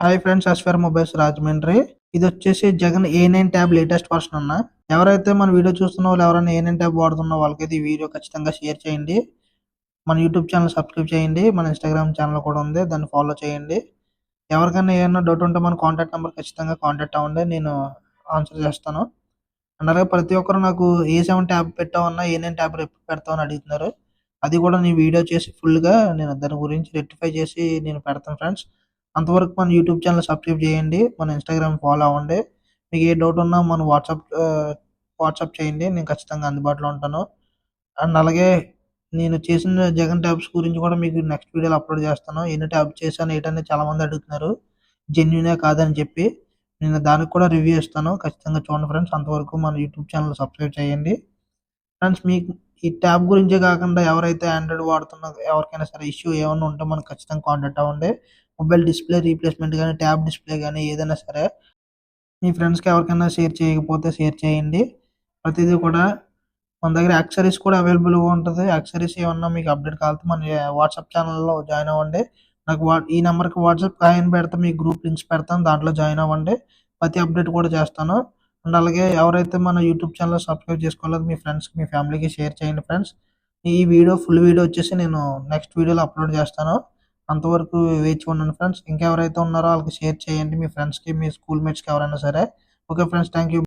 Hi friends, Ashwar mobiles Rajahmundry. ఇదొచ్చేసి జగన్ A9 tab latest version అన్న. ఎవరైతే మన వీడియో చూస్తున్న వాళ్ళు ఎవరైనా A9 ట్యాబ్ వాడుతున్న వాళ్ళకైతే ఈ వీడియో ఖచ్చితంగా షేర్ చేయండి. మన యూట్యూబ్ ఛానల్ సబ్స్క్రైబ్ చేయండి. మన ఇన్‌స్టాగ్రామ్ ఛానల్ కూడా ఉంది. దాన్ని ఫాలో చేయండి. ఎవరికైనా ఏమన్నా డౌట్ ఉంటే మన కాంటాక్ట్ నంబర్ ఖచ్చితంగా కాంటాక్ట్ అవ్వండి. నేను ఆన్సర్ చేస్తాను. అండ్ అలాగే ప్రతి ఒక్కరు నాకు A7 ట్యాబ్ పెట్టావన్నా, A9 ట్యాబ్ ఎప్పుడు పెడతావు అని అడుగుతున్నారు. అది కూడా నేను వీడియో చేసి ఫుల్‌గా నేను దాని గురించి రెక్టిఫై చేసి నేను పెడతాను ఫ్రెండ్స్. అంతవరకు మన యూట్యూబ్ ఛానల్ సబ్స్క్రైబ్ చేయండి. మన ఇన్‌స్టాగ్రామ్ ఫాలో అవ్వండి. మీకు ఏ డౌట్ ఉన్నా మన వాట్సాప్ చేయండి. నేను ఖచ్చితంగా అందుబాటులో ఉంటాను. అండ్ అలాగే నేను చేసిన జగన్ ట్యాబ్స్ గురించి కూడా మీకు నెక్స్ట్ వీడియోలో అప్లోడ్ చేస్తాను. ఎన్ని ట్యాబ్స్ చేశాను ఏంటని చాలామంది అడుగుతున్నారు. జెన్యూనే కాదని చెప్పి. నేను దానికి కూడా రివ్యూ ఇస్తాను. ఖచ్చితంగా చూడండి ఫ్రెండ్స్. అంతవరకు మన యూట్యూబ్ ఛానల్ సబ్స్క్రైబ్ చేయండి. ఫ్రెండ్స్, మీకు ఈ ట్యాబ్ గురించే కాకుండా ఎవరైతే ఆండ్రాయిడ్ వాడుతున్న ఎవరికైనా సరే ఇష్యూ ఏమన్నా ఉంటే మనకు ఖచ్చితంగా కాంటాక్ట్ అవ్వండి. మొబైల్ డిస్‌ప్లే రీప్లేస్‌మెంట్ గానీ, ట్యాబ్ డిస్‌ప్లే గానీ ఏదైనా సరే మీ ఫ్రెండ్స్‌కి ఎవరికైనా షేర్ చేయకపోతే షేర్ చేయండి. ప్రతిదీ కూడా మన దగ్గర యాక్సెసరీస్ కూడా అవైలబుల్‌గా ఉంటది. యాక్సెసరీస్ ఏమన్నా మీకు అప్డేట్ కావాలంటే మన వాట్సాప్ ఛానల్‌లో జాయిన్ అవ్వండి. నాకు ఈ నంబర్‌కి వాట్సాప్ హాయ్ అని పెడితే మీకు గ్రూప్ లింక్స్ పెడతాను. దాంట్లో జాయిన్ అవ్వండి. ప్రతి అప్డేట్ కూడా చేస్తాను. అండ్ అలాగే ఎవరైతే మన యూట్యూబ్ ఛానల్ సబ్స్క్రైబ్ చేసుకోలేదో మీ ఫ్రెండ్స్‌కి, మీ ఫ్యామిలీకి షేర్ చేయండి ఫ్రెండ్స్. ఈ వీడియో ఫుల్ వీడియో వచ్చేసి నేను నెక్స్ట్ వీడియోలో అప్లోడ్ చేస్తాను. అంతవరకు వేచి ఉండండి ఫ్రెండ్స్. ఇంకెవరైతే ఉన్నారో ఆళ్ళకి షేర్ చేయండి. మీ ఫ్రెండ్స్‌కి, మీ స్కూల్ మేట్స్‌కి ఎవరైనా సరే. Okay friends, thank you.